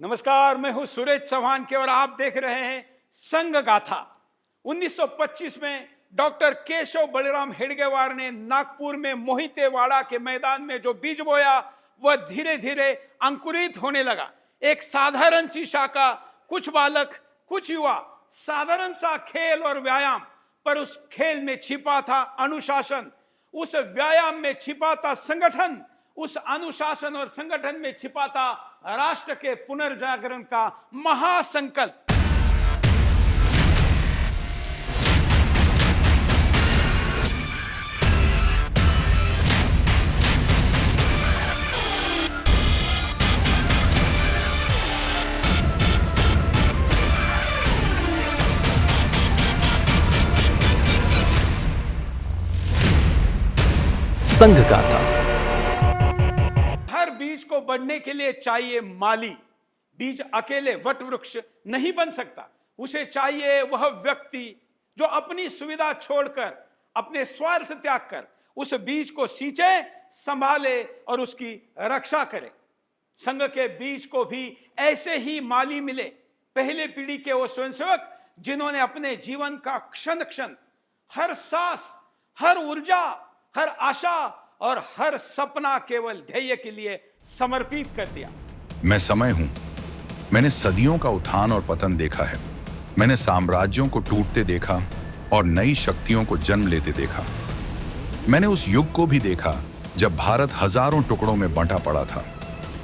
नमस्कार, मैं हूं सुरेश चौहान के और आप देख रहे हैं संघ गाथा। 1925 में डॉक्टर केशव बलिराम हेडगेवार ने नागपुर में मोहितेवाड़ा के मैदान में जो बीज बोया वह धीरे धीरे अंकुरित होने लगा। एक साधारण सी शाखा, कुछ बालक, कुछ युवा, साधारण सा खेल और व्यायाम, पर उस खेल में छिपा था अनुशासन, उस व्यायाम में छिपा था संगठन, उस अनुशासन और संगठन में छिपा था राष्ट्र के पुनर्जागरण का महासंकल्प। संघ गाथा। हर बीज को बढ़ने के लिए चाहिए माली। बीज अकेले वट वृक्ष नहीं बन सकता, उसे चाहिए वह व्यक्ति जो अपनी सुविधा छोड़कर, अपने स्वार्थ त्याग कर उस बीज को सींचे, संभाले और उसकी रक्षा करे। संघ के बीज को भी ऐसे ही माली मिले। पहले पीढ़ी के वो स्वयंसेवक जिन्होंने अपने जीवन का क्षण क्षण, हर सांस, हर ऊर्जा, हर आशा और हर सपना केवल ध्येय के लिए समर्पित कर दिया। मैं समय हूं। मैंने सदियों का उत्थान और पतन देखा है। मैंने साम्राज्यों को टूटते देखा और नई शक्तियों को जन्म लेते देखा। मैंने उस युग को भी देखा जब भारत हजारों टुकड़ों में बंटा पड़ा था,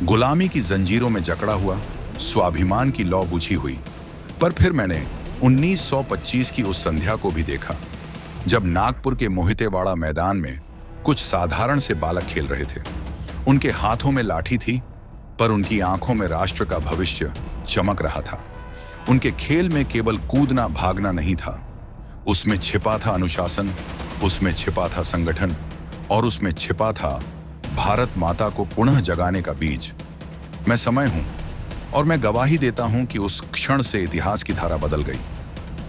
गुलामी की जंजीरों में जकड़ा हुआ, स्वाभिमान की लौ बुझी हुई। पर फिर मैंने 1925 की उस संध्या को भी देखा जब नागपुर के मोहितेवाड़ा मैदान में कुछ साधारण से बालक खेल रहे थे। उनके हाथों में लाठी थी, पर उनकी आंखों में राष्ट्र का भविष्य चमक रहा था। उनके खेल में केवल कूदना भागना नहीं था, उसमें छिपा था अनुशासन, उसमें छिपा था संगठन और उसमें छिपा था भारत माता को पुनः जगाने का बीज। मैं समय हूं और मैं गवाही देता हूं कि उस क्षण से इतिहास की धारा बदल गई,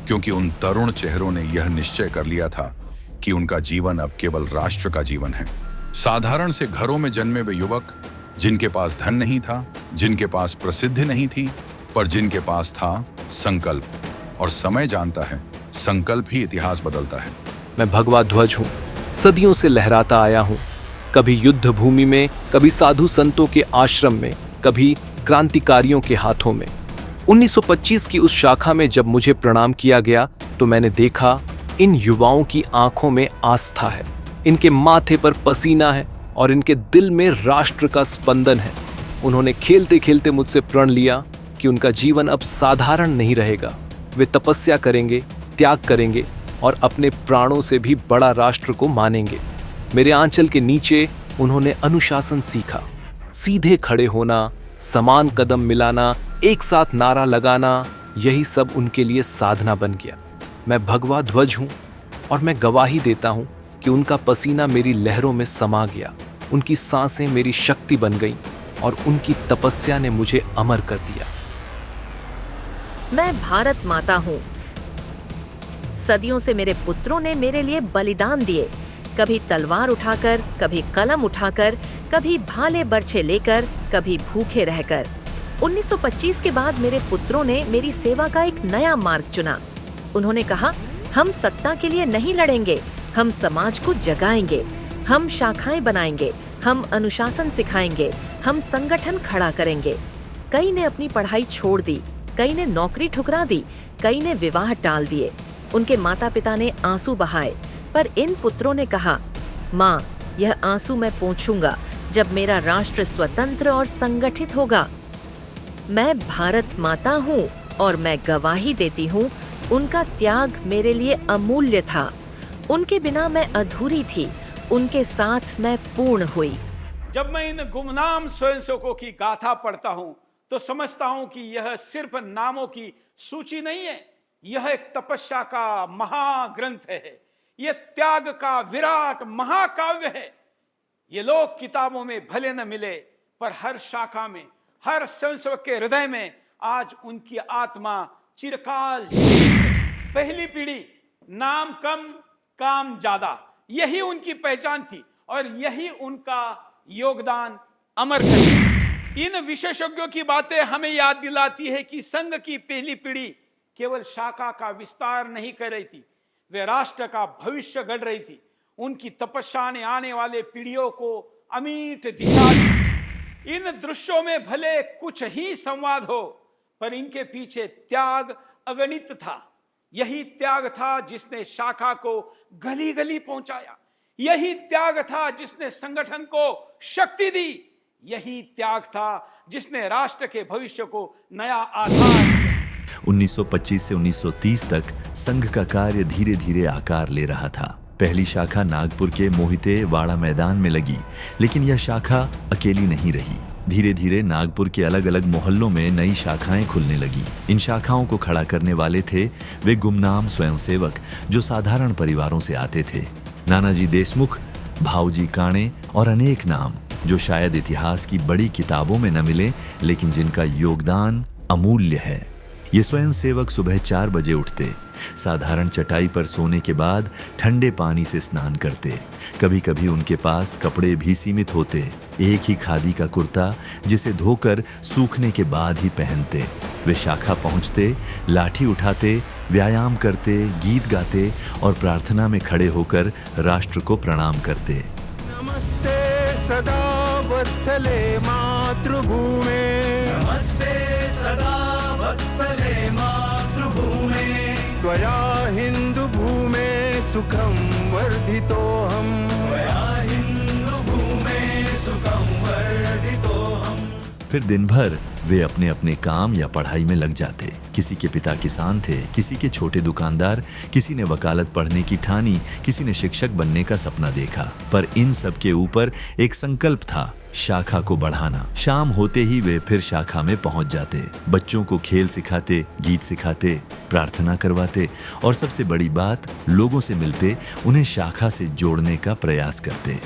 क्योंकि उन तरुण चेहरों ने यह निश्चय कर लिया था कि उनका जीवन अब केवल राष्ट्र का जीवन है। साधारण से घरों में जन्मे वे युवक, जिनके पास धन नहीं था, जिनके पास प्रसिद्धि नहीं थी, पर जिनके पास था संकल्प। और समय जानता है, संकल्प ही इतिहास बदलता है। मैं भगवा ध्वज हूं, सदियों से लहराता आया हूं, कभी युद्ध भूमि में, कभी साधु संतों के आश्रम में, कभी क्रांतिकारियों के हाथों में। 1925 की उस शाखा में जब मुझे प्रणाम किया गया तो मैंने देखा इन युवाओं की आंखों में आस्था है, इनके माथे पर पसीना है और इनके दिल में राष्ट्र का स्पंदन है। उन्होंने खेलते खेलते मुझसे प्रण लिया कि उनका जीवन अब साधारण नहीं रहेगा। वे तपस्या करेंगे, त्याग करेंगे और अपने प्राणों से भी बड़ा राष्ट्र को मानेंगे। मेरे आंचल के नीचे उन्होंने अनुशासन सीखा, सीधे खड़े होना, समान कदम मिलाना, एक साथ नारा लगाना, यही सब उनके लिए साधना बन गया। मैं भगवा ध्वज हूं और मैं गवाही देता हूं कि उनका पसीना मेरी लहरों में समा गया, उनकी सांसें मेरी शक्ति बन गईं और उनकी तपस्या ने मुझे अमर कर दिया। मैं भारत माता हूं। सदियों से मेरे पुत्रों ने मेरे लिए बलिदान दिए, कभी तलवार उठाकर, कभी कलम उठाकर, कभी भाले बर्छे लेकर, कभी भूखे रहकर। 1925 के बाद मेरे पुत्रों ने मेरी सेवा का एक नया मार्ग चुना। उन्होंने कहा, हम सत्ता के लिए नहीं लड़ेंगे, हम समाज को जगाएंगे, हम शाखाएं बनाएंगे, हम अनुशासन सिखाएंगे, हम संगठन खड़ा करेंगे। कई ने अपनी पढ़ाई छोड़ दी, कई ने नौकरी ठुकरा दी, कई ने विवाह टाल दिए। उनके माता पिता ने आंसू बहाए, पर इन पुत्रों ने कहा, माँ, यह आंसू मैं पोंछूंगा जब मेरा राष्ट्र स्वतंत्र और संगठित होगा। मैं भारत माता हूँ और मैं गवाही देती हूँ, उनका त्याग मेरे लिए अमूल्य था। उनके बिना मैं अधूरी थी, उनके साथ मैं पूर्ण हुई। जब मैं इन गुमनाम स्वयंसेवकों की गाथा पढ़ता हूं तो समझता हूं कि यह सिर्फ नामों की सूची नहीं है, यह एक तपस्या का महाग्रंथ है, यह त्याग का विराट महाकाव्य है। ये लोग किताबों में भले न मिले, पर हर शाखा में, हर स्वयंसेवक के हृदय में आज उनकी आत्मा चिरकाल जीवित है। पहली पीढ़ी, नाम कम काम ज्यादा, यही उनकी पहचान थी और यही उनका योगदान अमर है। इन विशेषज्ञों की बातें हमें याद दिलाती है कि संघ की पहली पीढ़ी केवल शाखा का विस्तार नहीं कर रही थी, वे राष्ट्र का भविष्य गढ़ रही थी। उनकी तपस्या ने आने वाले पीढ़ियों को अमिट दिशा दी। इन दृश्यों में भले कुछ ही संवाद हो, पर इनके पीछे त्याग अगणित था। यही त्याग था जिसने शाखा को गली गली पहुंचाया। यही त्याग था जिसने संगठन को शक्ति दी। यही त्याग था जिसने राष्ट्र के भविष्य को नया आधार दिया। 1925 से 1930 तक संघ का कार्य धीरे धीरे आकार ले रहा था। पहली शाखा नागपुर के मोहिते वाड़ा मैदान में लगी, लेकिन यह शाखा अकेली नहीं रही। धीरे धीरे नागपुर के अलग अलग मोहल्लों में नई शाखाएं खुलने लगी। इन शाखाओं को खड़ा करने वाले थे वे गुमनाम स्वयंसेवक जो साधारण परिवारों से आते थे। नानाजी देशमुख, भाऊजी काणे और अनेक नाम जो शायद इतिहास की बड़ी किताबों में न मिले, लेकिन जिनका योगदान अमूल्य है। ये स्वयंसेवक सुबह 4 बजे उठते, साधारण चटाई पर सोने के बाद ठंडे पानी से स्नान करते। कभी कभी उनके पास कपड़े भी सीमित होते, एक ही खादी का कुर्ता जिसे धोकर सूखने के बाद ही पहनते। वे शाखा पहुंचते, लाठी उठाते, व्यायाम करते, गीत गाते और प्रार्थना में खड़े होकर राष्ट्र को प्रणाम करते। नमस्ते सदा वत्सले मातृभूमे, नमस्ते सदा वत्सले मातृभूमे, त्वया हिंदू भूमे सुखं वर्धितोऽहम्, त्वया हिंदू भूमे सुखं वर्धितोऽहम्। फिर दिन भर वे अपने अपने काम या पढ़ाई में लग जाते। किसी के पिता किसान थे, किसी के छोटे दुकानदार, किसी ने वकालत पढ़ने की ठानी, किसी ने शिक्षक बनने का सपना देखा। पर इन सब के ऊपर एक संकल्प था, शाखा को बढ़ाना। शाम होते ही वे फिर शाखा में पहुंच जाते, बच्चों को खेल सिखाते, गीत सिखाते, प्रार्थना करवाते और सबसे बड़ी बात, लोगों से मिलते, उन्हें शाखा से जोड़ने का प्रयास करते।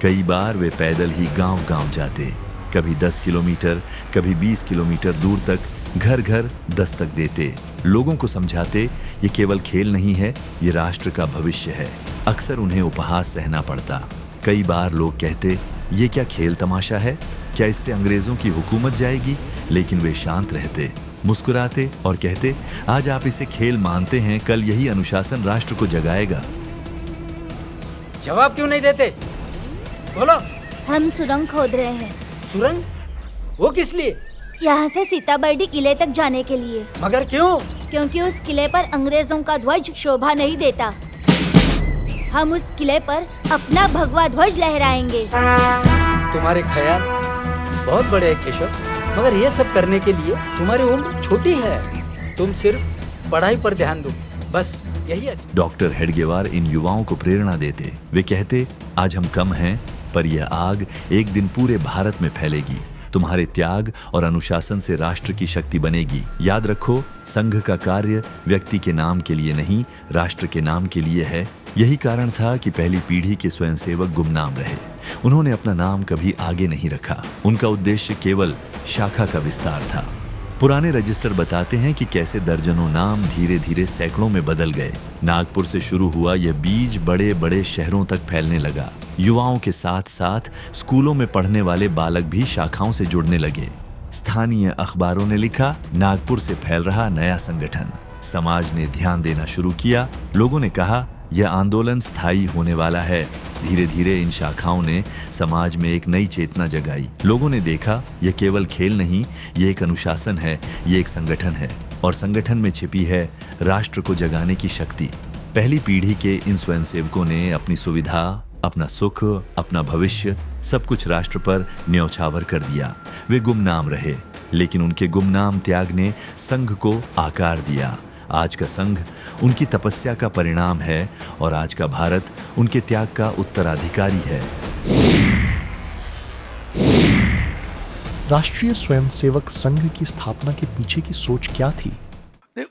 कई बार वे पैदल ही गांव-गांव जाते, कभी 10 किलोमीटर, कभी 20 किलोमीटर दूर तक घर घर दस्तक देते, लोगों को समझाते ये केवल खेल नहीं है, ये राष्ट्र का भविष्य है। अक्सर उन्हें उपहास सहना पड़ता। कई बार लोग कहते ये क्या खेल तमाशा है, क्या इससे अंग्रेजों की हुकूमत जाएगी? लेकिन वे शांत रहते, मुस्कुराते और कहते आज आप इसे खेल मानते हैं, कल यही अनुशासन राष्ट्र को जगाएगा। जवाब क्यों नहीं देते? बोलो। हम सुरंग खोद रहे हैं। सुरंग? वो किस लिए? यहाँ से सीताबर्डी किले तक जाने के लिए। मगर क्यों? क्योंकि उस किले पर अंग्रेजों का ध्वज शोभा नहीं देता। हम उस किले पर अपना भगवा ध्वज लहराएंगे। तुम्हारे ख्याल बहुत बड़े हैं केशव, मगर ये सब करने के लिए तुम्हारी उम्र छोटी है। तुम सिर्फ पढ़ाई पर ध्यान दो, बस यही है। डॉक्टर हेडगेवार इन युवाओं को प्रेरणा देते। वे कहते आज हम कम हैं, पर यह आग एक दिन पूरे भारत में फैलेगी। तुम्हारे त्याग और अनुशासन से राष्ट्र की शक्ति बनेगी। याद रखो, संघ का कार्य व्यक्ति के नाम के लिए नहीं, राष्ट्र के नाम के लिए है। यही कारण था कि पहली पीढ़ी के स्वयंसेवक गुमनाम रहे। उन्होंने अपना नाम कभी आगे नहीं रखा। उनका उद्देश्य केवल शाखा का विस्तार था। पुराने रजिस्टर बताते हैं कि कैसे दर्जनों नाम धीरे धीरे सैकड़ों में बदल गए। नागपुर से शुरू हुआ यह बीज बड़े बड़े शहरों तक फैलने लगा। युवाओं के साथ साथ स्कूलों में पढ़ने वाले बालक भी शाखाओं से जुड़ने लगे। स्थानीय अखबारों ने लिखा, नागपुर से फैल रहा नया संगठन। समाज ने ध्यान देना शुरू किया। लोगों ने कहा यह आंदोलन स्थायी होने वाला है। धीरे धीरे इन शाखाओं ने समाज में एक नई चेतना जगाई। लोगों ने देखा यह केवल खेल नहीं, ये एक अनुशासन है, ये एक संगठन है और संगठन में छिपी है राष्ट्र को जगाने की शक्ति। पहली पीढ़ी के इन स्वयंसेवकों ने अपनी सुविधा, अपना सुख, अपना भविष्य सब कुछ राष्ट्र पर न्यौछावर कर दिया। वे गुमनाम रहे, लेकिन उनके गुमनाम त्याग ने संघ को आकार दिया। आज का संघ उनकी तपस्या का परिणाम है और आज का भारत उनके त्याग का उत्तराधिकारी है। राष्ट्रीय स्वयंसेवक संघ की स्थापना के पीछे की सोच क्या थी?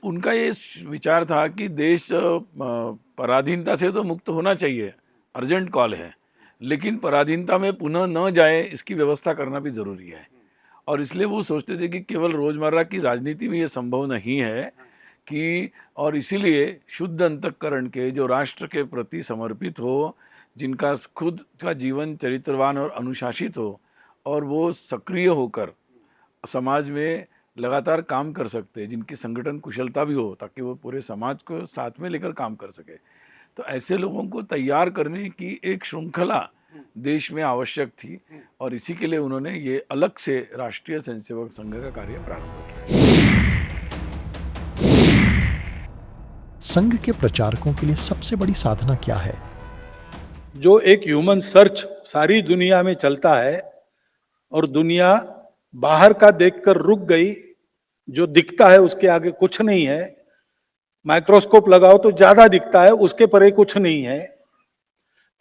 उनका ये विचार था कि देश पराधीनता से तो मुक्त होना चाहिए, अर्जेंट कॉल है, लेकिन पराधीनता में पुनः न जाए इसकी व्यवस्था करना भी ज़रूरी है। और इसलिए वो सोचते थे कि केवल रोज़मर्रा की राजनीति में ये संभव नहीं है कि, और इसीलिए शुद्ध अंतःकरण के जो राष्ट्र के प्रति समर्पित हो, जिनका खुद का जीवन चरित्रवान और अनुशासित हो और वो सक्रिय होकर समाज में लगातार काम कर सकते हैं, जिनकी संगठन कुशलता भी हो, ताकि वो पूरे समाज को साथ में लेकर काम कर सके। तो ऐसे लोगों को तैयार करने की एक श्रृंखला देश में आवश्यक थी, और इसी के लिए उन्होंने ये अलग से राष्ट्रीय स्वयंसेवक संघ का कार्य प्रारंभ किया। संघ के प्रचारकों के लिए सबसे बड़ी साधना क्या है? जो एक ह्यूमन सर्च सारी दुनिया में चलता है और दुनिया बाहर का देखकर रुक गई, जो दिखता है उसके आगे कुछ नहीं है, माइक्रोस्कोप लगाओ तो ज्यादा दिखता है, उसके परे कुछ नहीं है,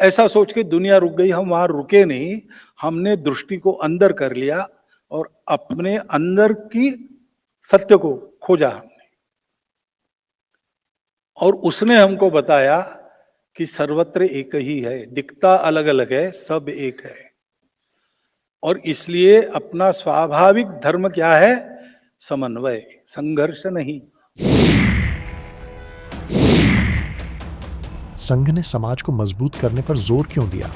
ऐसा सोच के दुनिया रुक गई। हम वहां रुके नहीं, हमने दृष्टि को अंदर कर लिया और अपने अंदर की सत्य को खोजा हमने, और उसने हमको बताया कि सर्वत्र एक ही है, दिखता अलग अलग है, सब एक है। और इसलिए अपना स्वाभाविक धर्म क्या है? समन्वय, संघर्ष नहीं। संघ ने समाज को मजबूत करने पर जोर क्यों दिया?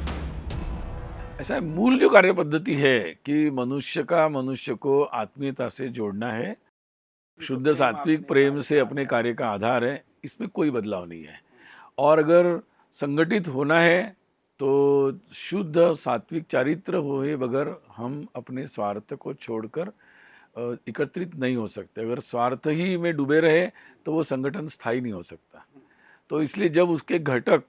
ऐसा मूल जो कार्य पद्धति है कि मनुष्य का मनुष्य को आत्मीयता से जोड़ना है, शुद्ध सात्विक प्रेम से अपने कार्य का आधार है, इसमें कोई बदलाव नहीं है। और अगर संगठित होना है तो शुद्ध सात्विक चारित्र हुए बगैर हम अपने स्वार्थ को छोड़कर एकत्रित नहीं हो सकते। अगर स्वार्थ ही में डूबे रहे तो वो संगठन स्थायी नहीं हो सकता। तो इसलिए जब उसके घटक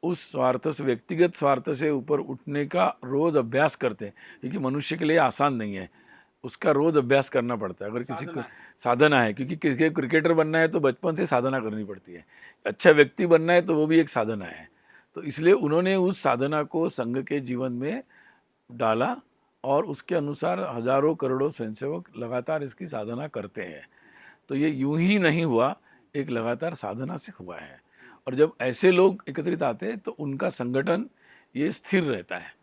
उस स्वार्थ से, व्यक्तिगत स्वार्थ से ऊपर उठने का रोज अभ्यास करते हैं, क्योंकि मनुष्य के लिए आसान नहीं है, उसका रोज अभ्यास करना पड़ता है। अगर किसी को साधना है, क्योंकि किसी को क्रिकेटर बनना है तो बचपन से साधना करनी पड़ती है, अच्छा व्यक्ति बनना है तो वो भी एक साधना है। तो इसलिए उन्होंने उस साधना को संघ के जीवन में डाला और उसके अनुसार हजारों करोड़ों स्वयंसेवक लगातार इसकी साधना करते हैं। तो ये यूं ही नहीं हुआ, एक लगातार साधना से हुआ है। और जब ऐसे लोग एकत्रित आते हैं तो उनका संगठन ये स्थिर रहता है।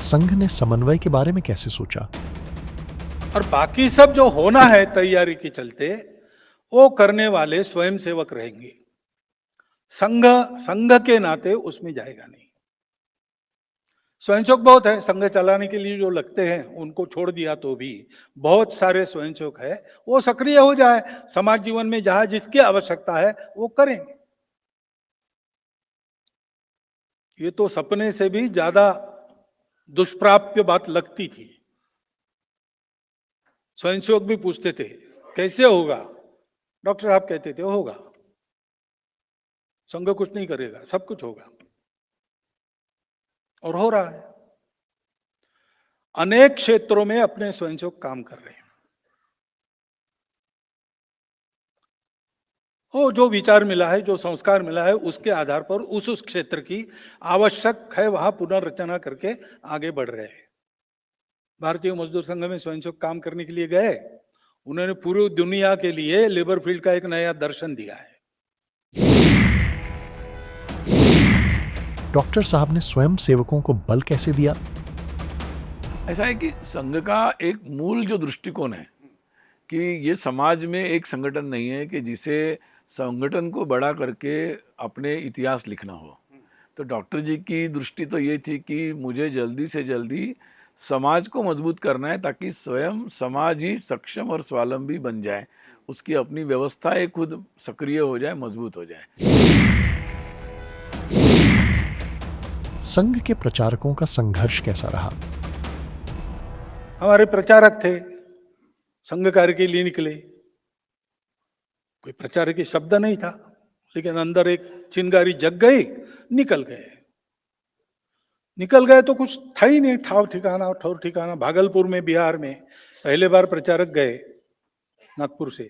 संघ ने समन्वय के बारे में कैसे सोचा? और बाकी सब जो होना है तैयारी के चलते, वो करने वाले स्वयंसेवक रहेंगे। संघ के नाते उसमें जाएगा नहीं। स्वयंसेवक बहुत है, संघ चलाने के लिए जो लगते हैं उनको छोड़ दिया तो भी बहुत सारे स्वयंसेवक है, वो सक्रिय हो जाए, समाज जीवन में जहां जिसकी आवश्यकता है वो करेंगे। ये तो सपने से भी ज्यादा दुष्प्राप्य बात लगती थी। स्वयंसेवक भी पूछते थे कैसे होगा, डॉक्टर साहब कहते थे होगा, संघ कुछ नहीं करेगा, सब कुछ होगा, और हो रहा है। अनेक क्षेत्रों में अपने स्वयंसेवक काम कर रहे हैं। वो जो विचार मिला है, जो संस्कार मिला है, उसके आधार पर उस क्षेत्र की आवश्यक है वहां पुनर्रचना करके आगे बढ़ रहे हैं। भारतीय मजदूर संघ में स्वयंसेवक काम करने के लिए गए, उन्होंने पूरी दुनिया के लिए लेबर फील्ड का एक नया दर्शन दिया है। डॉक्टर साहब ने स्वयं सेवकों को बल कैसे दिया? ऐसा है कि संघ का एक मूल जो दृष्टिकोण है कि ये समाज में एक संगठन नहीं है कि जिसे संगठन को बड़ा करके अपने इतिहास लिखना हो। तो डॉक्टर जी की दृष्टि तो ये थी कि मुझे जल्दी से जल्दी समाज को मजबूत करना है ताकि स्वयं समाज ही सक्षम और स्वावलंबी बन जाए, उसकी अपनी व्यवस्थाएं खुद सक्रिय हो जाए, मजबूत हो जाए। संघ के प्रचारकों का संघर्ष कैसा रहा? हमारे प्रचारक थे, संघ कार्य के लिए निकले, कोई प्रचारक की शब्द नहीं था, लेकिन अंदर एक चिंगारी जग गई, निकल गए तो कुछ था ही नहीं, ठौर ठिकाना। भागलपुर में, बिहार में पहले बार प्रचारक गए नागपुर से,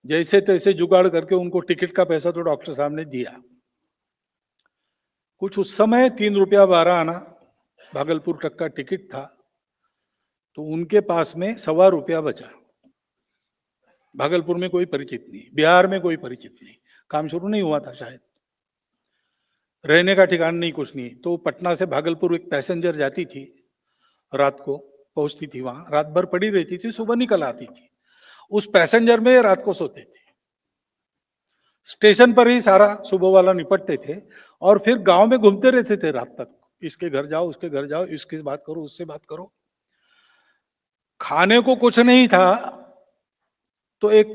जैसे तैसे जुगाड़ करके उनको टिकट का पैसा तो डॉक्टर साहब ने दिया। कुछ उस समय 3 रुपया 12 आना भागलपुर तक का टिकट था, तो उनके पास में 1.25 रुपया बचा। भागलपुर में कोई परिचित नहीं, बिहार में कोई परिचित नहीं, काम शुरू नहीं हुआ था शायद, रहने का ठिकाना नहीं, कुछ नहीं। तो पटना से भागलपुर एक पैसेंजर जाती थी, रात को पहुंचती थी, वहां रात भर पड़ी रहती थी, सुबह निकल आती थी। उस पैसेंजर में रात को सोते थे, स्टेशन पर ही सारा सुबह वाला निपटते थे और फिर गांव में घूमते रहते थे रात तक, इसके घर जाओ, उसके घर जाओ, इसकी बात करो, उससे बात करो। खाने को कुछ नहीं था तो एक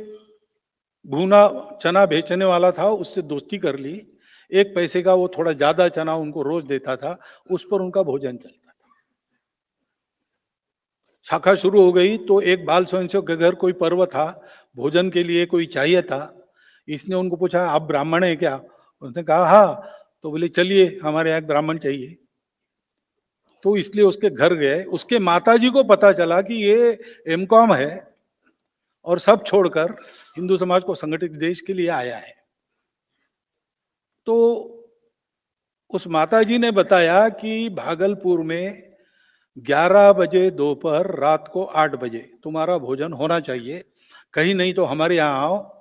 भुना चना बेचने वाला था, उससे दोस्ती कर ली। 1 पैसे का वो थोड़ा ज्यादा चना उनको रोज देता था, उस पर उनका भोजन चलता था। शाखा शुरू हो गई तो एक बाल स्वयंसेवक के घर कोई पर्व था, भोजन के लिए कोई चाहिए था। इसने उनको पूछा, आप ब्राह्मण है क्या? उसने कहा हाँ। तो बोले चलिए, हमारे यहाँ एक ब्राह्मण चाहिए। तो इसलिए उसके घर गए। उसके माताजी को पता चला कि ये एमकॉम है और सब छोड़कर हिंदू समाज को संगठित देश के लिए आया है। तो उस माताजी ने बताया कि भागलपुर में 11 बजे दोपहर, रात को 8 बजे तुम्हारा भोजन होना चाहिए, कहीं नहीं तो हमारे यहाँ आओ।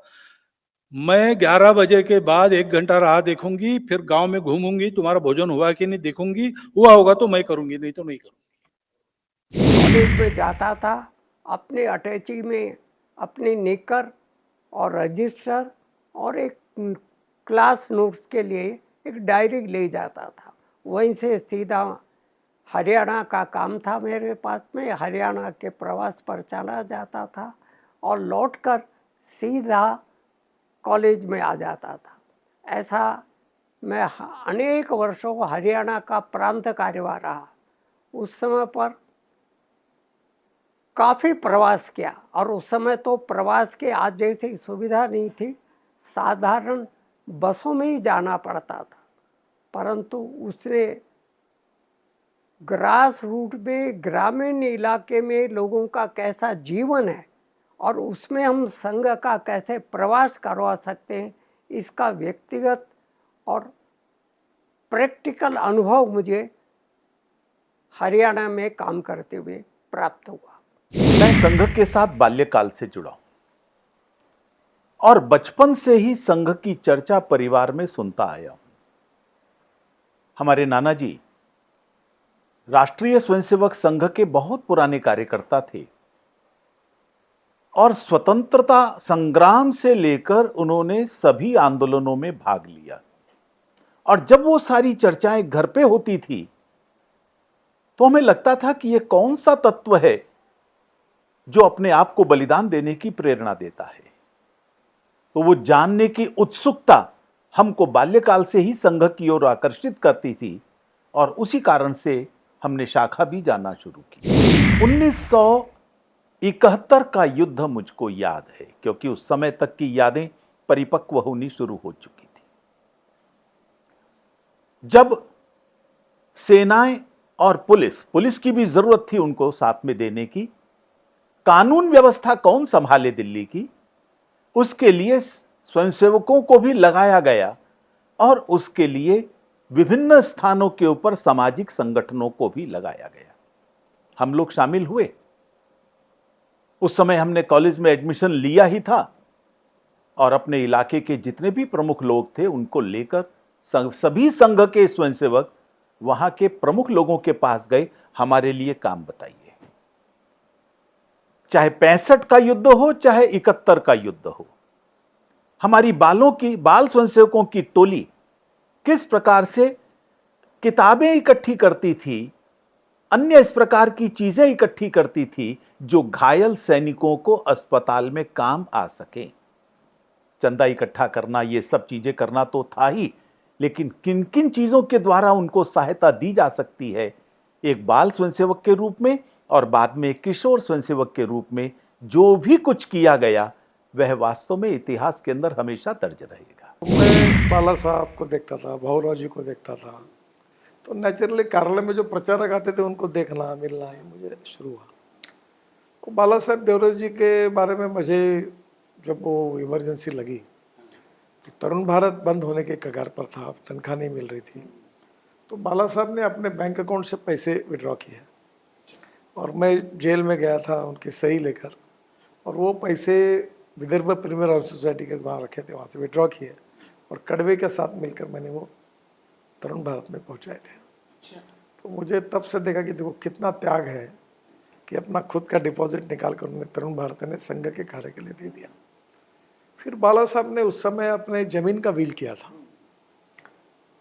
मैं 11 बजे के बाद 1 घंटा राह देखूंगी, फिर गांव में घूमूंगी, तुम्हारा भोजन हुआ कि नहीं देखूंगी, हुआ होगा तो मैं करूंगी, नहीं तो नहीं करूंगी। कॉलेज में जाता था, अपने अटैची में अपनी निकर और रजिस्टर और एक क्लास नोट्स के लिए एक डायरी ले जाता था। वहीं से सीधा हरियाणा का काम था मेरे पास में, हरियाणा के प्रवास पर चला जाता था और लौटकर सीधा कॉलेज में आ जाता था। ऐसा मैं अनेक वर्षों हरियाणा का प्रांत कार्यवाह रहा। उस समय पर काफ़ी प्रवास किया और उस समय तो प्रवास के आज जैसी सुविधा नहीं थी, साधारण बसों में ही जाना पड़ता था। परंतु उसने ग्रास रूट में, ग्रामीण इलाके में लोगों का कैसा जीवन है और उसमें हम संघ का कैसे प्रवास करवा सकते हैं, इसका व्यक्तिगत और प्रैक्टिकल अनुभव मुझे हरियाणा में काम करते हुए प्राप्त हुआ। मैं संघ के साथ बाल्यकाल से जुड़ा हूं और बचपन से ही संघ की चर्चा परिवार में सुनता आया हूं। हमारे नाना जी राष्ट्रीय स्वयंसेवक संघ के बहुत पुराने कार्यकर्ता थे और स्वतंत्रता संग्राम से लेकर उन्होंने सभी आंदोलनों में भाग लिया। और जब वो सारी चर्चाएं घर पे होती थी तो हमें लगता था कि ये कौन सा तत्व है जो अपने आप को बलिदान देने की प्रेरणा देता है। तो वो जानने की उत्सुकता हमको बाल्यकाल से ही संघ की ओर आकर्षित करती थी और उसी कारण से हमने शाखा भी जाना शुरू की। 1971 का युद्ध मुझको याद है क्योंकि उस समय तक की यादें परिपक्व होनी शुरू हो चुकी थी। जब सेनाएं और पुलिस की भी जरूरत थी उनको साथ में देने की, कानून व्यवस्था कौन संभाले दिल्ली की, उसके लिए स्वयंसेवकों को भी लगाया गया और उसके लिए विभिन्न स्थानों के ऊपर सामाजिक संगठनों को भी लगाया गया। हम लोग शामिल हुए। उस समय हमने कॉलेज में एडमिशन लिया ही था और अपने इलाके के जितने भी प्रमुख लोग थे उनको लेकर सभी संघ के स्वयंसेवक वहां के प्रमुख लोगों के पास गए, हमारे लिए काम बताइए। चाहे 65 का युद्ध हो, चाहे 71 का युद्ध हो, हमारी बाल स्वयंसेवकों की टोली किस प्रकार से किताबें इकट्ठी करती थी, अन्य इस प्रकार की चीजें इकट्ठी करती थी जो घायल सैनिकों को अस्पताल में काम आ सके। चंदा इकट्ठा करना, ये सब चीजें करना तो था ही, लेकिन किन किन चीजों के द्वारा उनको सहायता दी जा सकती है, एक बाल स्वयंसेवक के रूप में और बाद में किशोर स्वयंसेवक के रूप में जो भी कुछ किया गया वह वास्तव में इतिहास के अंदर हमेशा दर्ज रहेगा। मैं बाला साहब को देखता था, भाऊराव जी को देखता था, तो नेचुरली कार्यालय में जो प्रचारक आते थे उनको देखना मिलना है मुझे शुरू हुआ। तो बाला साहब देवराज जी के बारे में मुझे जब वो इमरजेंसी लगी तो तरुण भारत बंद होने के कगार पर था, तनख्वाह नहीं मिल रही थी, तो बाला साहब ने अपने बैंक अकाउंट से पैसे विड्रॉ किए और मैं जेल में गया था उनकी सही लेकर, और वो पैसे विदर्भ प्रीमियर हाउस सोसाइटी के वहाँ रखे थे, वहाँ से विड्रॉ किए और कड़वे के साथ मिलकर मैंने वो तरुण भारत में पहुँचाए थे। तो मुझे तब से देखा कि देखो कितना त्याग है कि अपना खुद का डिपॉजिट निकाल कर उन्हें तरुण भारत ने संघ के कार्य के लिए दे दिया। फिर बाला साहब ने उस समय अपने ज़मीन का विल किया था,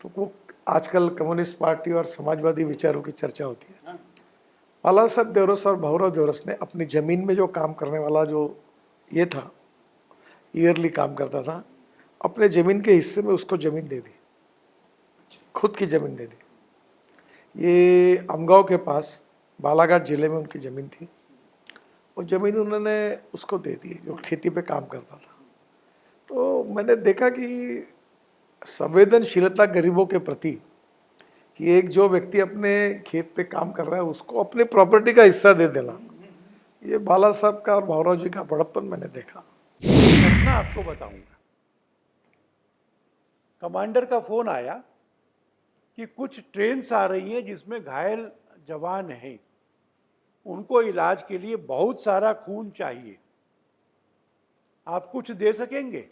तो वो आजकल कम्युनिस्ट पार्टी और समाजवादी विचारों की चर्चा होती है। बाला साहब देवरस और भाऊराव देवरस ने अपनी ज़मीन में जो काम करने वाला जो ये था, ईयरली काम करता था, अपने ज़मीन के हिस्से में उसको ज़मीन दे दी, खुद की ज़मीन दे दी। ये अमगांव के पास बालाघाट जिले में उनकी ज़मीन थी। वो ज़मीन उन्होंने उसको दे दी जो खेती पे काम करता था। तो मैंने देखा कि संवेदनशीलता गरीबों के प्रति कि एक जो व्यक्ति अपने खेत पे काम कर रहा है उसको अपने प्रॉपर्टी का हिस्सा दे देना, ये बाला साहब का और भाऊराव जी का बड़प्पन मैंने देखा। घटना आपको बताऊंगा। कमांडर का फोन आया कि कुछ ट्रेन्स आ रही हैं जिसमें घायल जवान हैं, उनको इलाज के लिए बहुत सारा खून चाहिए, आप कुछ दे सकेंगे?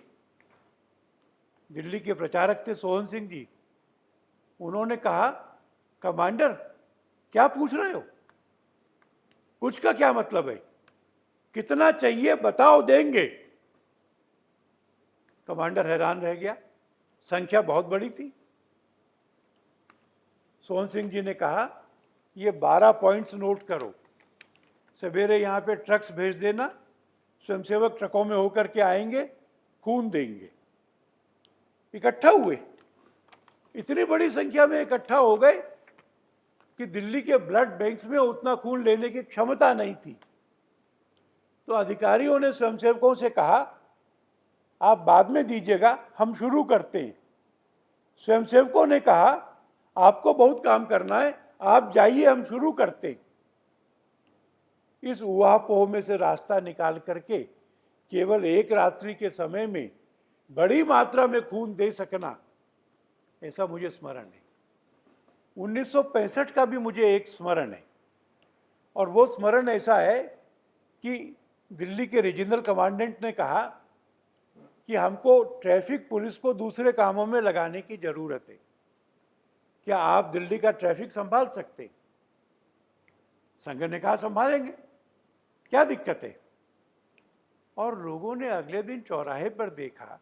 दिल्ली के प्रचारक थे सोहन सिंह जी, उन्होंने कहा कमांडर क्या पूछ रहे हो, कुछ का क्या मतलब है, कितना चाहिए बताओ देंगे। कमांडर हैरान रह गया, संख्या बहुत बड़ी थी। सोहन सिंह जी ने कहा ये 12 पॉइंट्स नोट करो, सवेरे यहाँ पे ट्रक्स भेज देना, स्वयंसेवक ट्रकों में होकर के आएंगे, खून देंगे। इकट्ठा हुए, इतनी बड़ी संख्या में इकट्ठा हो गए कि दिल्ली के ब्लड बैंक्स में उतना खून लेने की क्षमता नहीं थी। तो अधिकारियों ने स्वयंसेवकों से कहा आप बाद में दीजिएगा, हम शुरू करते हैं। स्वयंसेवकों ने कहा आपको बहुत काम करना है, आप जाइए, हम शुरू करते हैं। इस ऊहापोह में से रास्ता निकाल करके केवल एक रात्रि के समय में बड़ी मात्रा में खून दे सकना, ऐसा मुझे स्मरण है। 1965 का भी मुझे एक स्मरण है, और वो स्मरण ऐसा है कि दिल्ली के रीजनल कमांडेंट ने कहा कि हमको ट्रैफिक पुलिस को दूसरे कामों में लगाने की जरूरत है, क्या आप दिल्ली का ट्रैफिक संभाल सकते? संघ ने कहा संभालेंगे, क्या दिक्कत है? और लोगों ने अगले दिन चौराहे पर देखा,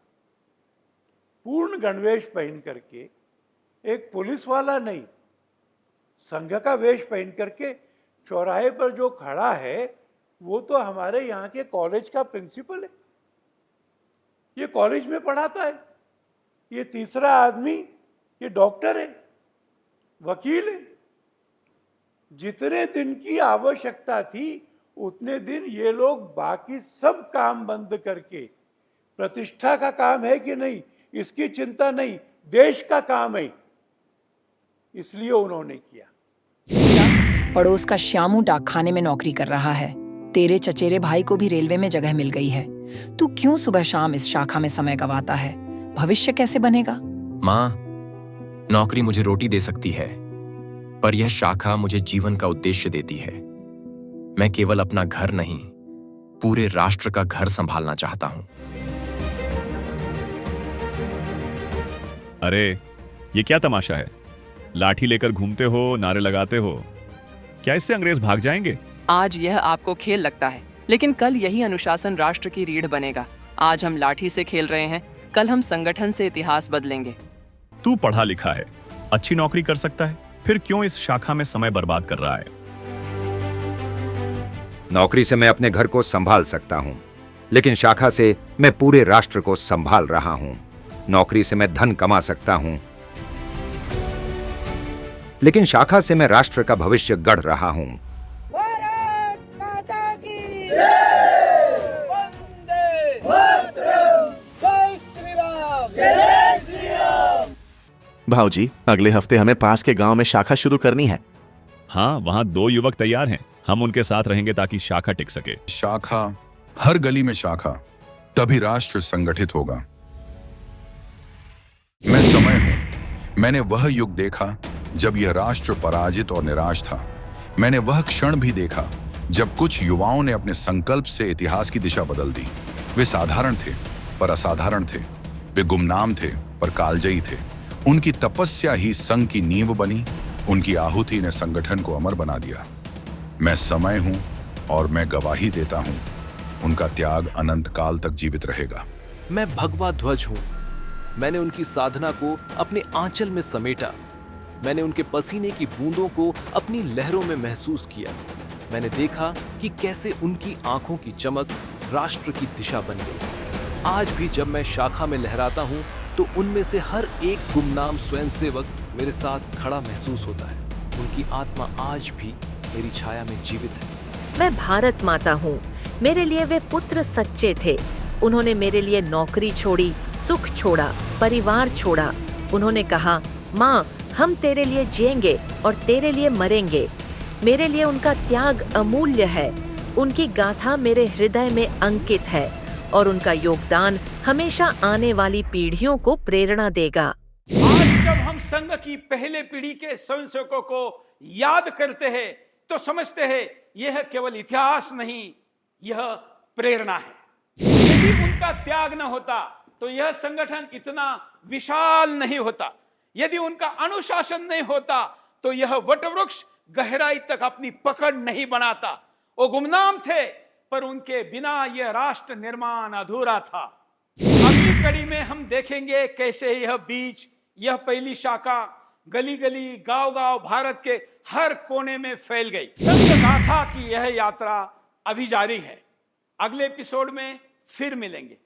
पूर्ण गणवेश पहन करके, एक पुलिस वाला नहीं, संघ का वेश पहन करके चौराहे पर जो खड़ा है वो तो हमारे यहाँ के कॉलेज का प्रिंसिपल है, ये कॉलेज में पढ़ाता है, ये तीसरा आदमी ये डॉक्टर है, वकील है। जितने दिन की आवश्यकता थी उतने दिन ये लोग बाकी सब काम बंद करके, प्रतिष्ठा का काम है कि नहीं इसकी चिंता नहीं, देश का काम है, इसलिए उन्होंने किया। पड़ोस का श्यामू डाकखाने में नौकरी कर रहा है, तेरे चचेरे भाई को भी रेलवे में जगह मिल गई है, तू क्यों सुबह शाम इस शाखा में समय गवाता है? भविष्य कैसे बनेगा? माँ, नौकरी मुझे रोटी दे सकती है, पर यह शाखा मुझे जीवन का उद्देश्य देती है। मैं केवल अपना घर नहीं, पूरे राष्ट्र का घर संभालना चाहता हूं। अरे ये क्या तमाशा है? लाठी लेकर घूमते हो, नारे लगाते हो, क्या इससे अंग्रेज भाग जाएंगे? आज यह आपको खेल लगता है, लेकिन कल यही अनुशासन राष्ट्र की रीढ़ बनेगा। आज हम लाठी से खेल रहे हैं, कल हम संगठन से इतिहास बदलेंगे। तू पढ़ा लिखा है, अच्छी नौकरी कर सकता है, फिर क्यों इस शाखा में समय बर्बाद कर रहा है? नौकरी से मैं अपने घर को संभाल सकता हूं, लेकिन शाखा से मैं पूरे राष्ट्र को संभाल रहा हूं। नौकरी से मैं धन कमा सकता हूं, लेकिन शाखा से मैं राष्ट्र का भविष्य गढ़ रहा हूं। भाऊजी, अगले हफ्ते हमें पास के गांव में शाखा शुरू करनी है। हाँ, वहां 2 युवक तैयार हैं, हम उनके साथ रहेंगे ताकि शाखा टिक सके। शाखा, हर गली में शाखा, तभी राष्ट्र संगठित होगा। मैं समय हूं। मैंने वह युग देखा जब यह राष्ट्र पराजित और निराश था। मैंने वह क्षण भी देखा जब कुछ युवाओं ने अपने संकल्प से इतिहास की दिशा बदल दी। वे साधारण थे पर असाधारण थे, वे गुमनाम थे पर कालजयी थे। उनकी तपस्या ही संघ की नींव बनी, उनकी आहुति ने संगठन को अमर बना दिया। मैं समय हूं और मैं गवाही देता हूं, उनका त्याग अनंत काल तक जीवित रहेगा। मैं भगवा ध्वज हूं, मैंने उनकी साधना को अपने आंचल में समेटा। मैंने उनके पसीने की बूंदों को अपनी लहरों में महसूस किया। मैंने देखा कि कैसे उनकी आंखों की चमक राष्ट्र की दिशा बन गई। आज भी जब मैं शाखा में लहराता हूं तो उनमें से हर एक गुमनाम स्वयंसेवक मेरे साथ खड़ा महसूस होता है। उनकी आत्मा आज भी मेरी छाया में जीवित है। मैं भारत माता हूँ। मेरे लिए वे पुत्र सच्चे थे। उन्होंने मेरे लिए नौकरी छोड़ी, सुख छोड़ा, परिवार छोड़ा। उन्होंने कहा, माँ, हम तेरे लिए जिएंगे और तेरे लिए मरेंगे। मेरे लिए उनका त्याग अमूल्य है। उनकी गाथा मेरे हृदय में अंकित है और उनका योगदान हमेशा आने वाली पीढ़ियों को प्रेरणा देगा। आज जब हम संघ की पहले पीढ़ी के स्वयंसेवकों को याद करते हैं तो समझते हैं यह केवल इतिहास नहीं, यह प्रेरणा है। यदि उनका त्याग न होता तो यह संगठन इतना विशाल नहीं होता। यदि उनका अनुशासन नहीं होता तो यह वटवृक्ष गहराई तक अपनी पकड़ नहीं बनाता। वो गुमनाम थे, पर उनके बिना यह राष्ट्र निर्माण अधूरा था। अगली कड़ी में हम देखेंगे कैसे यह बीज, यह पहली शाखा गली गली, गांव गांव, भारत के हर कोने में फैल गई। संघ गाथा की यह यात्रा अभी जारी है। अगले एपिसोड में फिर मिलेंगे।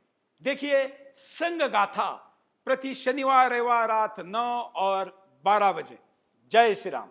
देखिए संघ गाथा प्रति शनिवार रविवार रात 9 और 12 बजे। जय श्री राम।